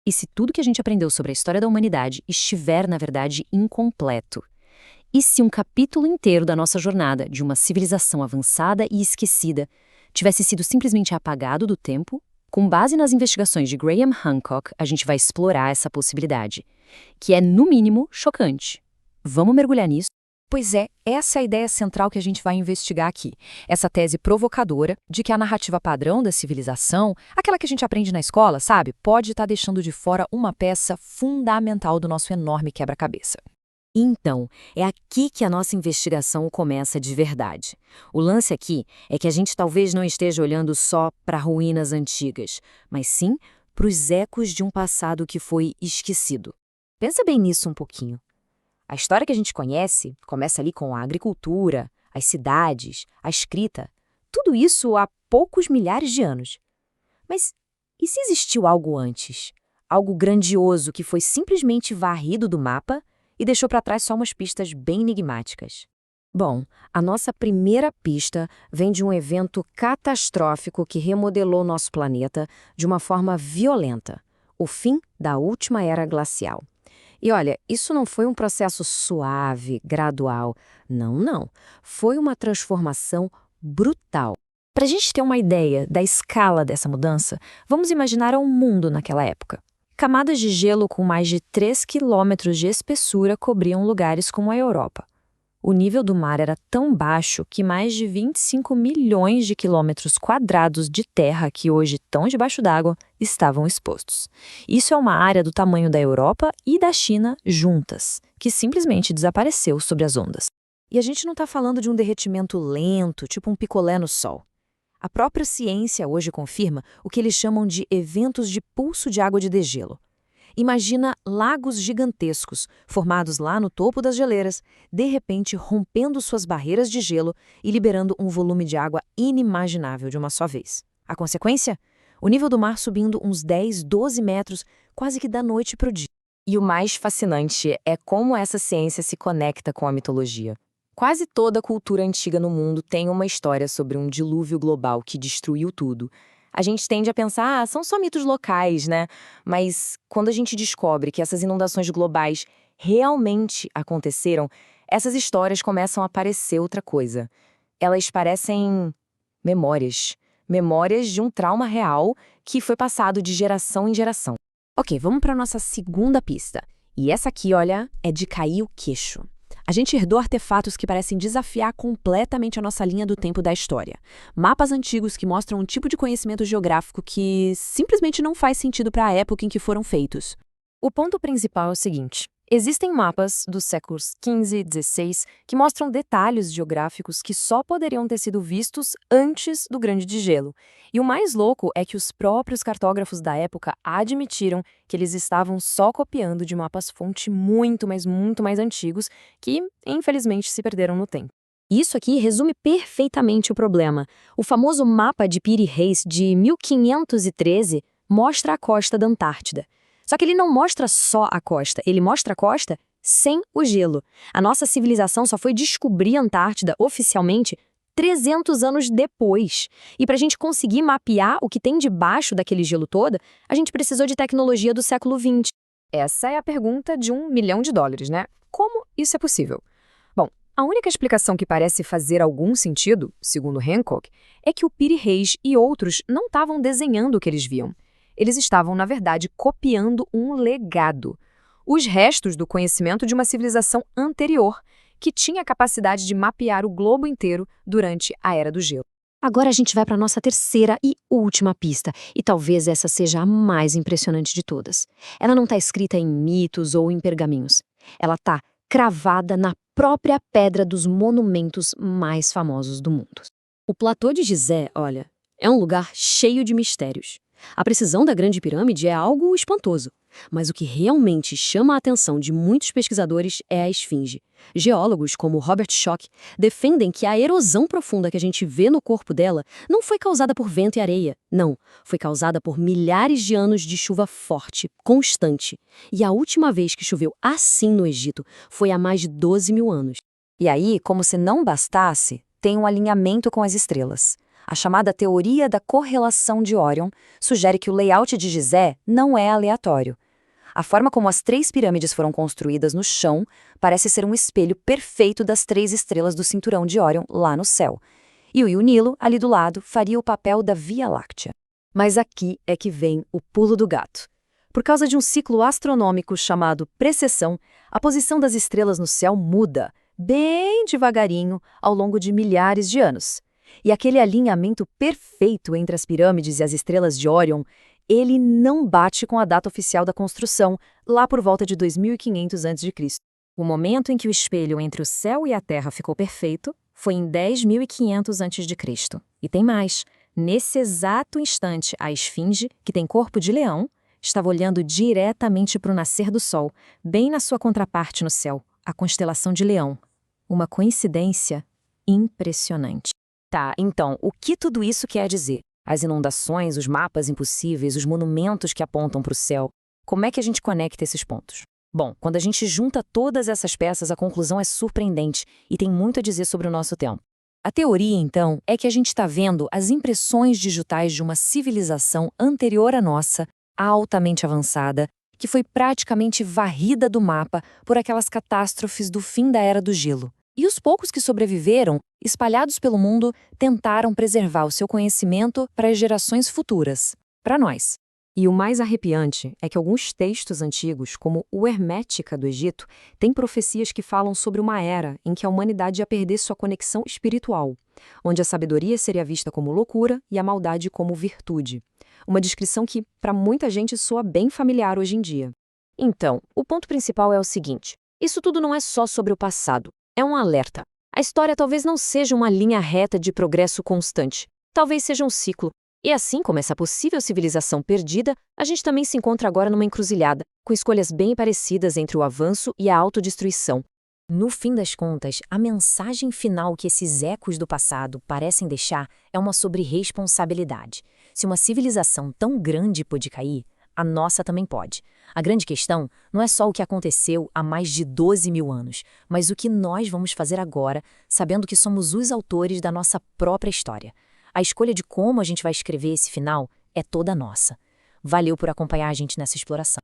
E se tudo que a gente aprendeu sobre a história da humanidade estiver, na verdade, incompleto? E se um capítulo inteiro da nossa jornada, de uma civilização avançada e esquecida, tivesse sido simplesmente apagado do tempo? Com base nas investigações de Graham Hancock, a gente vai explorar essa possibilidade, que é, no mínimo, chocante. Vamos mergulhar nisso? Pois é, essa é a ideia central que a gente vai investigar aqui. Essa tese provocadora de que a narrativa padrão da civilização, aquela que a gente aprende na escola, sabe, pode estar deixando de fora uma peça fundamental do nosso enorme quebra-cabeça. Então, é aqui que a nossa investigação começa de verdade. O lance aqui é que a gente talvez não esteja olhando só para ruínas antigas, mas sim para os ecos de um passado que foi esquecido. Pensa bem nisso um pouquinho. A história que a gente conhece começa ali com a agricultura, as cidades, a escrita, tudo isso há poucos milhares de anos. Mas e se existiu algo antes? Algo grandioso que foi simplesmente varrido do mapa e deixou para trás só umas pistas bem enigmáticas? Bom, a nossa primeira pista vem de um evento catastrófico que remodelou nosso planeta de uma forma violenta: o fim da última era glacial. E olha, isso não foi um processo suave, gradual. Não, não. Foi uma transformação brutal. Para a gente ter uma ideia da escala dessa mudança, vamos imaginar um mundo naquela época. Camadas de gelo com mais de 3 quilômetros de espessura cobriam lugares como a Europa. O nível do mar era tão baixo que mais de 25 milhões de quilômetros quadrados de terra que hoje estão debaixo d'água estavam expostos. Isso é uma área do tamanho da Europa e da China juntas, que simplesmente desapareceu sob as ondas. E a gente não está falando de um derretimento lento, tipo um picolé no sol. A própria ciência hoje confirma o que eles chamam de eventos de pulso de água de degelo. Imagina lagos gigantescos, formados lá no topo das geleiras, de repente rompendo suas barreiras de gelo e liberando um volume de água inimaginável de uma só vez. A consequência? O nível do mar subindo uns 10, 12 metros, quase que da noite para o dia. E o mais fascinante é como essa ciência se conecta com a mitologia. Quase toda cultura antiga no mundo tem uma história sobre um dilúvio global que destruiu tudo. A gente tende a pensar, são só mitos locais, né? Mas quando a gente descobre que essas inundações globais realmente aconteceram, essas histórias começam a parecer outra coisa. Elas parecem memórias. Memórias de um trauma real que foi passado de geração em geração. Ok, vamos para a nossa segunda pista. E essa aqui, olha, é de cair o queixo. A gente herdou artefatos que parecem desafiar completamente a nossa linha do tempo da história. Mapas antigos que mostram um tipo de conhecimento geográfico que simplesmente não faz sentido para a época em que foram feitos. O ponto principal é o seguinte: existem mapas dos séculos XV e XVI que mostram detalhes geográficos que só poderiam ter sido vistos antes do Grande Degelo. E o mais louco é que os próprios cartógrafos da época admitiram que eles estavam só copiando de mapas-fonte muito, mas muito mais antigos que, infelizmente, se perderam no tempo. Isso aqui resume perfeitamente o problema. O famoso mapa de Piri Reis de 1513 mostra a costa da Antártida. Só que ele não mostra só a costa, ele mostra a costa sem o gelo. A nossa civilização só foi descobrir a Antártida oficialmente 300 anos depois. E para a gente conseguir mapear o que tem debaixo daquele gelo todo, a gente precisou de tecnologia do século XX. Essa é a pergunta de $1 milhão, né? Como isso é possível? Bom, a única explicação que parece fazer algum sentido, segundo Hancock, é que o Piri Reis e outros não estavam desenhando o que eles viam. Eles estavam, na verdade, copiando um legado. Os restos do conhecimento de uma civilização anterior, que tinha a capacidade de mapear o globo inteiro durante a Era do Gelo. Agora a gente vai para a nossa terceira e última pista, e talvez essa seja a mais impressionante de todas. Ela não está escrita em mitos ou em pergaminhos. Ela está cravada na própria pedra dos monumentos mais famosos do mundo. O Platô de Gizé, olha, é um lugar cheio de mistérios. A precisão da Grande Pirâmide é algo espantoso, mas o que realmente chama a atenção de muitos pesquisadores é a esfinge. Geólogos como Robert Schoch defendem que a erosão profunda que a gente vê no corpo dela não foi causada por vento e areia, não, foi causada por milhares de anos de chuva forte, constante. E a última vez que choveu assim no Egito foi há mais de 12 mil anos. E aí, como se não bastasse, tem um alinhamento com as estrelas. A chamada teoria da correlação de Órion sugere que o layout de Gizé não é aleatório. A forma como as 3 pirâmides foram construídas no chão parece ser um espelho perfeito das 3 estrelas do cinturão de Órion lá no céu. E o Nilo, ali do lado, faria o papel da Via Láctea. Mas aqui é que vem o pulo do gato. Por causa de um ciclo astronômico chamado precessão, a posição das estrelas no céu muda, bem devagarinho, ao longo de milhares de anos. E aquele alinhamento perfeito entre as pirâmides e as estrelas de Órion, ele não bate com a data oficial da construção, lá por volta de 2500 a.C. O momento em que o espelho entre o céu e a terra ficou perfeito foi em 10.500 a.C. E tem mais. Nesse exato instante, a esfinge, que tem corpo de leão, estava olhando diretamente para o nascer do sol, bem na sua contraparte no céu, a constelação de Leão. Uma coincidência impressionante. Tá, então, o que tudo isso quer dizer? As inundações, os mapas impossíveis, os monumentos que apontam para o céu. Como é que a gente conecta esses pontos? Bom, quando a gente junta todas essas peças, a conclusão é surpreendente e tem muito a dizer sobre o nosso tempo. A teoria, então, é que a gente está vendo as impressões digitais de uma civilização anterior à nossa, altamente avançada, que foi praticamente varrida do mapa por aquelas catástrofes do fim da Era do Gelo. E os poucos que sobreviveram, espalhados pelo mundo, tentaram preservar o seu conhecimento para as gerações futuras, para nós. E o mais arrepiante é que alguns textos antigos, como o Hermética do Egito, têm profecias que falam sobre uma era em que a humanidade ia perder sua conexão espiritual, onde a sabedoria seria vista como loucura e a maldade como virtude. Uma descrição que, para muita gente, soa bem familiar hoje em dia. Então, o ponto principal é o seguinte: isso tudo não é só sobre o passado, é um alerta. A história talvez não seja uma linha reta de progresso constante, talvez seja um ciclo. E assim como essa possível civilização perdida, a gente também se encontra agora numa encruzilhada, com escolhas bem parecidas entre o avanço e a autodestruição. No fim das contas, a mensagem final que esses ecos do passado parecem deixar é uma sobre responsabilidade. Se uma civilização tão grande pôde cair, a nossa também pode. A grande questão não é só o que aconteceu há mais de 12 mil anos, mas o que nós vamos fazer agora, sabendo que somos os autores da nossa própria história. A escolha de como a gente vai escrever esse final é toda nossa. Valeu por acompanhar a gente nessa exploração.